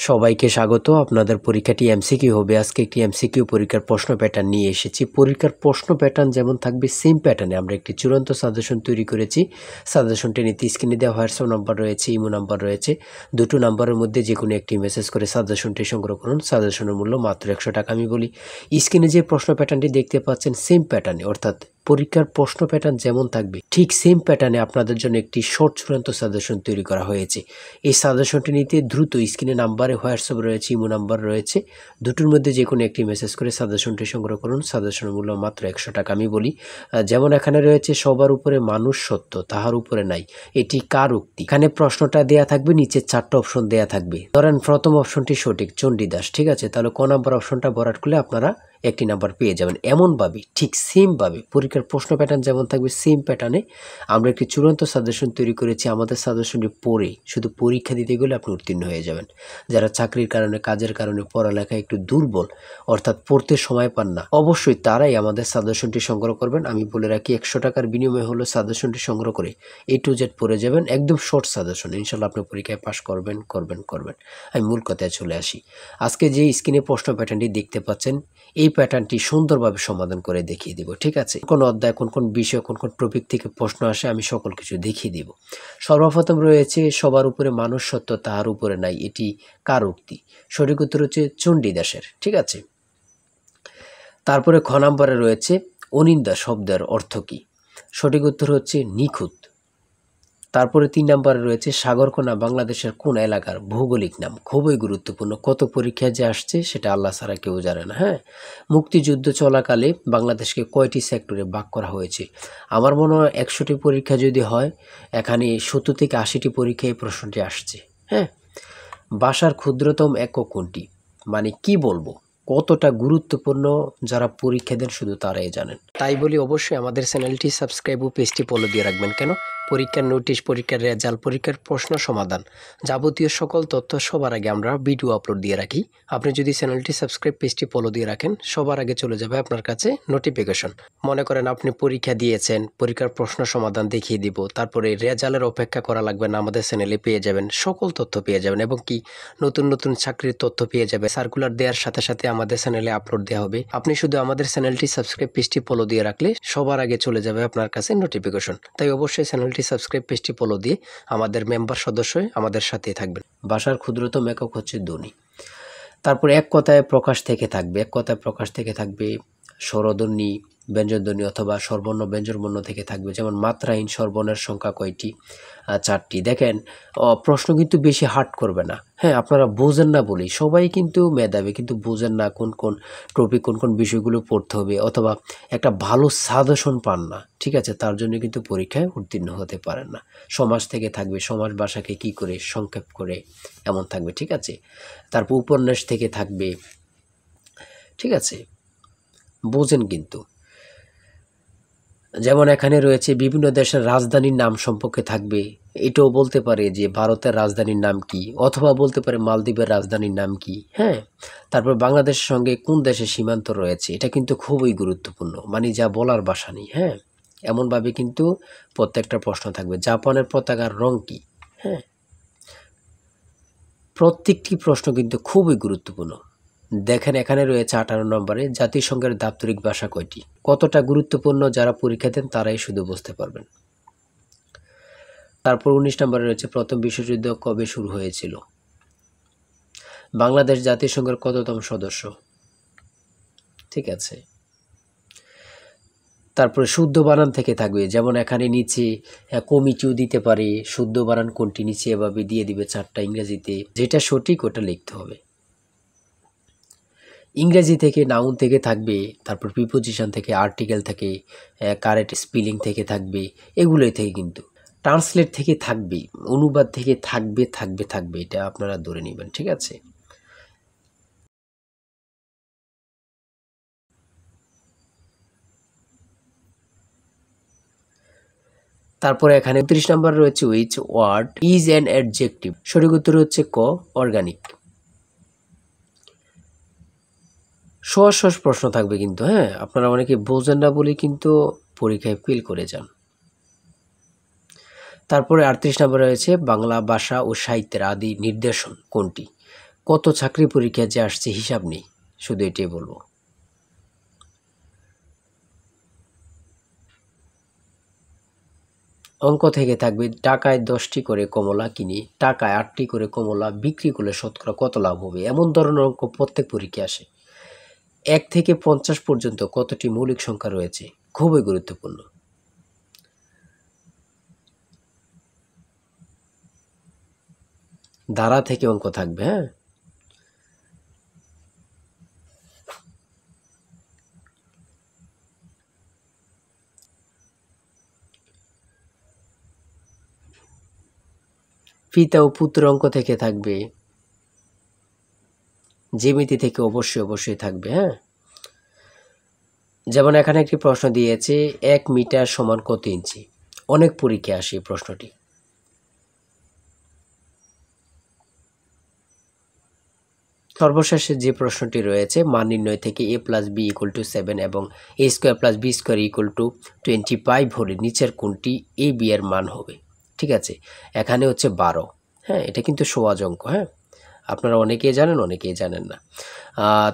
সবাইকে স্বাগত। আপনাদের পরীক্ষাটি এমসিকিউ হবে। আজকে একটি এমসিকিউ পরীক্ষার প্রশ্ন প্যাটার্ন নিয়ে এসেছি। পরীক্ষার প্রশ্ন প্যাটার্ন যেমন থাকবে সেম প্যাটার্নে আমরা একটি চূড়ান্ত সাজেশন তৈরি করেছি। সাজেশনটি নিতে স্ক্রিনে দেওয়া হোয়াটসঅ্যাপ নাম্বার রয়েছে, ইমো নাম্বার রয়েছে। দুটো নাম্বারের মধ্যে যে কোনো একটি মেসেজ করে সাজেশনটি সংগ্রহ করুন। সাজেশনের মূল্য মাত্র 100 টাকা। আমি বলি, স্ক্রিনে যে প্রশ্ন প্যাটার্নটি দেখতে পাচ্ছেন সেম প্যাটার্নে, অর্থাৎ পরীক্ষার প্রশ্ন প্যাটার্ন যেমন থাকবে ঠিক সেম প্যাটার্নে আপনাদের জন্য একটি শর্ট চূড়ান্ত সাজেশন তৈরি করা হয়েছে। এই সাজেশনটি নিতে দ্রুত স্ক্রিনে নাম্বারে হোয়াটসঅ্যাপ রয়েছে, ইমো নাম্বার রয়েছে, দুটোর মধ্যে যে কোনো একটি মেসেজ করে সাজেশনটি সংগ্রহ করুন। সাজেশনের মূল্য মাত্র 100 টাকা। আমি বলি, যেমন এখানে রয়েছে সবার উপরে মানুষ সত্য, তাহার উপরে নাই, এটি কার উক্তি? এখানে প্রশ্নটা দেয়া থাকবে, নিচে 4টা অপশন দেয়া থাকবে। ধরেন প্রথম অপশনটি সঠিক, চণ্ডীদাস, ঠিক আছে, তাহলে ক নাম্বার অপশনটা ভরাট করলে আপনারা একটি নাম্বার পেয়ে যাবেন। এমনভাবে ঠিক সেমভাবে পরীক্ষার প্রশ্ন প্যাটার্ন যেমন থাকবে সেম প্যাটার্নে আমরা একটি চূড়ান্ত সাজেশন তৈরি করেছি। আমাদের সাজেশনটি পড়ে শুধু পরীক্ষা দিতে গেলে আপনি উত্তীর্ণ হয়ে যাবেন। যারা চাকরির কারণে, কাজের কারণে, পড়ালেখায় একটু দুর্বল, অর্থাৎ পড়তে সময় পান না, অবশ্যই তারাই আমাদের সাজেশনটি সংগ্রহ করবেন। আমি বলে রাখি, 100 টাকার বিনিময়ে হলো সাজেশনটি সংগ্রহ করে A to Z পড়ে যাবেন। একদম শর্ট সাজেশন, ইনশাল্লাহ আপনি পরীক্ষায় পাশ করবেন। আমি মূল কথায় চলে আসি। আজকে যে স্ক্রিনে প্রশ্ন প্যাটার্নটি দেখতে পাচ্ছেন, এই প্যাটার্নটি সুন্দরভাবে সমাধান করে দেখিয়ে দিব, ঠিক আছে? কোন অধ্যায়, কোন কোন বিষয়, কোন কোন টপিক থেকে প্রশ্ন আসে আমি সকল কিছু দেখিয়ে দিব। সর্বপ্রথম রয়েছে সবার উপরে মানুষ সত্য, তাহার উপরে নাই, এটি কার উক্তি? সঠিক উত্তর হচ্ছে চণ্ডীদাসের, ঠিক আছে। তারপরে খ নাম্বারে রয়েছে অনিন্দা শব্দের অর্থ কি? সঠিক উত্তর হচ্ছে নিখুঁত। তারপরে 3 নাম্বারে রয়েছে সাগরকোনা বাংলাদেশের কোন এলাকার ভৌগোলিক নাম? খুবই গুরুত্বপূর্ণ, কত পরীক্ষায় যে আসছে সেটা আল্লাহ ছাড়া কেউ জানে না। হ্যাঁ, মুক্তিযুদ্ধ চলাকালে বাংলাদেশকে কয়টি সেক্টরে ভাগ করা হয়েছে? আমার মনে হয় 100টি পরীক্ষা যদি হয়, এখানে 70 থেকে 80টি পরীক্ষায় এই প্রশ্নটি আসছে। হ্যাঁ, ভাষার ক্ষুদ্রতম একক কোনটি? মানে কি বলবো, কতটা গুরুত্বপূর্ণ যারা পরীক্ষা দেন শুধু তারাই জানেন। তাই বলি, অবশ্যই আমাদের চ্যানেলটি সাবস্ক্রাইব ও পেজটি ফলো দিয়ে রাখবেন। কেন? পরীক্ষার নোটিশ, পরীক্ষার রেজাল্ট, পরীক্ষার প্রশ্ন সমাধান, যাবতীয় সকল তথ্য সবার আগে আমরা ভিডিও আপলোড দিয়ে রাখি। আপনি যদি চ্যানেলটি সাবস্ক্রাইব, পেজটি ফলো দিয়ে রাখেন, সবার আগে চলে যাবে আপনার কাছে নোটিফিকেশন। মনে করেন আপনি পরীক্ষা দিয়েছেন, পরীক্ষার প্রশ্ন সমাধান দেখিয়ে দিব, তারপরে রেজাল্টের অপেক্ষা করা লাগবে না, আমাদের চ্যানেলে পেয়ে যাবেন, সকল তথ্য পেয়ে যাবেন, এবং কি নতুন নতুন চাকরির তথ্য পেয়ে যাবে। সার্কুলার দেওয়ার সাথে সাথে আমাদের চ্যানেলে আপলোড দেওয়া হবে। আপনি শুধু আমাদের চ্যানেলটি সাবস্ক্রাইব, পেজটি ফলো দিয়ে রাখলে সবার আগে চলে যাবে আপনার কাছে নোটিফিকেশন। তাই অবশ্যই চ্যানেলটি সাবস্ক্রাইব, পেজটি ফলো দিয়ে আমাদের মেম্বার সদস্য হয়ে আমাদের সাথেই থাকবেন। ভাষার ক্ষুদ্রতম একক হচ্ছে ধ্বনি। তারপর এক কথায় প্রকাশ থেকে থাকবে, এক কথায় প্রকাশ থেকে থাকবে স্বরধ্বনি, ব্যঞ্জনধ্বনি অথবা স্বরবর্ণ ব্যঞ্জনবর্ণ থেকে থাকবে। যেমন মাত্রাহীন স্বরবর্ণের সংখ্যা কয়টি? 4টি। দেখেন, প্রশ্ন কিন্তু বেশি হার্ড করবে না। হ্যাঁ, আপনারা বোঝেন না বলেই, সবাই কিন্তু মেধাবী, কিন্তু বোঝেন না কোন কোন টপিক, কোন কোন বিষয়গুলো পড়তে হবে, অথবা একটা ভালো সাজেশন পান না, ঠিক আছে, তার জন্য কিন্তু পরীক্ষায় উত্তীর্ণ হতে পারেন না। সমাজ থেকে থাকবে, সমাজ ভাষাকে কি করে সংক্ষেপ করে, এমন থাকবে, ঠিক আছে। তারপর উপন্যাস থেকে থাকবে, ঠিক আছে, বোঝেন কিন্তু। যেমন এখানে রয়েছে বিভিন্ন দেশের রাজধানীর নাম সম্পর্কে থাকবে, এটাও বলতে পারে যে ভারতের রাজধানীর নাম কি, অথবা বলতে পারে মালদ্বীপের রাজধানীর নাম কি। হ্যাঁ, তারপর বাংলাদেশের সঙ্গে কোন দেশের সীমান্ত রয়েছে, এটা কিন্তু খুবই গুরুত্বপূর্ণ, মানে যা বলার ভাষা নেই। হ্যাঁ, এমনভাবে কিন্তু প্রত্যেকটা প্রশ্ন থাকবে। জাপানের পতাকার রং কি? হ্যাঁ, প্রত্যেকটি প্রশ্ন কিন্তু খুবই গুরুত্বপূর্ণ। দেখেন, এখানে রয়েছে 18 নম্বরে জাতিসংঘের দাপ্তরিক ভাষা কয়টি? কতটা গুরুত্বপূর্ণ যারা পরীক্ষা দেন তারাই শুধু বুঝতে পারবেন। তারপর 19 নম্বরে রয়েছে প্রথম বিশ্বযুদ্ধ কবে শুরু হয়েছিল? বাংলাদেশ জাতিসংঘের কততম সদস্য? ঠিক আছে। তারপরে শুদ্ধ বানান থেকে থাকবে, যেমন এখানে নিচে কমিটিও দিতে পারে, শুদ্ধ বানান কোনটি নিচে এভাবে দিয়ে দিবে 4টা ইংরেজিতে, যেটা সঠিক ওটা লিখতে হবে। ইংরেজি থেকে নাউন থেকে থাকবে, তারপর প্রিপোজিশন থেকে, আর্টিকেল থেকে, কারেক্ট স্পেলিং থেকে থাকবে, এগুলোই থেকে কিন্তু ট্রান্সলেট থেকে থাকবে, অনুবাদ থেকে থাকবে, এটা আপনারা ধরে নেবেন, ঠিক আছে। তারপরে এখানে 29 নম্বর রয়েছে which word is an adjective? সঠিক উত্তর হচ্ছে ক, অর্গানিক। সহজ সহজ প্রশ্ন থাকবে কিন্তু। হ্যাঁ, আপনারা অনেকে বোঝেন না বলে কিন্তু পরীক্ষায় ফেল করে যান। তারপরে 38 নম্বরে রয়েছে বাংলা ভাষা ও সাহিত্যের আদি নিদর্শন কোনটি? কত চাকরি পরীক্ষা যে আসছে হিসাব নেই, শুধু এটাই বলবো। অঙ্ক থেকে থাকবে টাকায় 10টি করে কমলা কিনি, টাকায় 8টি করে কমলা বিক্রি করলে শতকরা কত লাভ হবে, এমন ধরনের অঙ্ক প্রত্যেক পরীক্ষায় আসে। 1 থেকে 50 পর্যন্ত কতটি মৌলিক সংখ্যা রয়েছে, খুবই গুরুত্বপূর্ণ। ধারা থেকে অঙ্ক থাকবে। হ্যাঁ, পিতা ও পুত্র অঙ্ক থেকে থাকবে, জ্যামিতি থেকে অবশ্যই থাকবে। হ্যাঁ, যেমন এখানে একটি প্রশ্ন দিয়েছে 1 মিটার সমান কত ইঞ্চি, অনেক পরীক্ষায় আসে এই প্রশ্নটি। সর্বশেষে যে প্রশ্নটি রয়েছে মান নির্ণয় থেকে a plus B equal to 7 এবং a square plus B square equal to 25 হলে নিচের কোনটি a b এর মান হবে। ঠিক আছে, এখানে হচ্ছে 12। হ্যাঁ, এটা কিন্তু সহজ অঙ্ক। হ্যাঁ, আপনারা অনেকেই জানেন, অনেকেই জানেন না।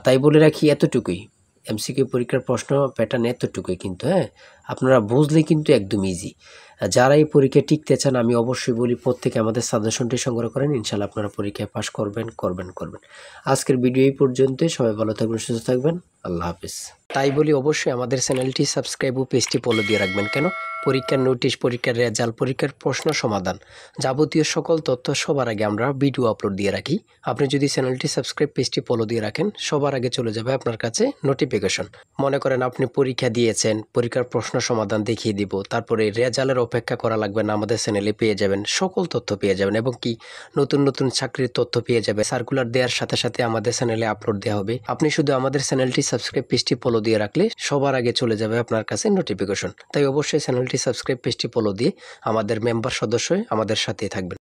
তাই বলে রাখি এতটুকুই, এমসিকিউ পরীক্ষার প্রশ্ন প্যাটার্ন এতটুকুই কিন্তু। হ্যাঁ, আপনারা বুঝলে কিন্তু একদম ইজি। যারা এই পরীক্ষায় টিকতে চান আমি অবশ্যই বলি প্রত্যেকে আমাদের সাজেশনটি সংগ্রহ করেন, ইনশাল্লাহ আপনারা পরীক্ষায় পাস করবেন। আজকের ভিডিও এই পর্যন্তই। সবাই ভালো থাকবেন, সুস্থ থাকবেন। আল্লাহ হাফিজ। তাই বলি অবশ্যই আমাদের চ্যানেলটি সাবস্ক্রাইব ও পেজটি ফলো দিয়ে রাখবেন। কেন? পরীক্ষার নোটিশ, পরীক্ষার রেজাল্ট, পরীক্ষার প্রশ্ন সমাধান, যাবতীয় সকল তথ্য সবার আগে আমরা ভিডিও আপলোড দিয়ে রাখি। আপনি যদি চ্যানেলটি সাবস্ক্রাইব, পেজটি ফলো দিয়ে রাখেন, সবার আগে চলে যাবে আপনার কাছে নোটিফিকেশন। মনে করেন আপনি পরীক্ষা দিয়েছেন, পরীক্ষার প্রশ্ন সমাধান দেখিয়ে দিব, তারপরে রেজাল্টের অপেক্ষা করা লাগবে না, আমাদের চ্যানেলে পেয়ে যাবেন, সকল তথ্য পেয়ে যাবেন এবং কি নতুন চাকরির তথ্য পেয়ে যাবে। সার্কুলার দেওয়ার সাথে সাথে আমাদের চ্যানেলে আপলোড দেওয়া হবে। আপনি শুধু আমাদের চ্যানেলটি সাবস্ক্রাইব, পেজটি ফলো দিয়ে রাখলে সবার আগে চলে যাবে আপনার কাছে নোটিফিকেশন। তাই অবশ্যই চ্যানেলটি সাবস্ক্রাইব, পেজটি ফলো দিয়ে আমাদের মেম্বার সদস্য হয়ে আমাদের সাথেই থাকবেন।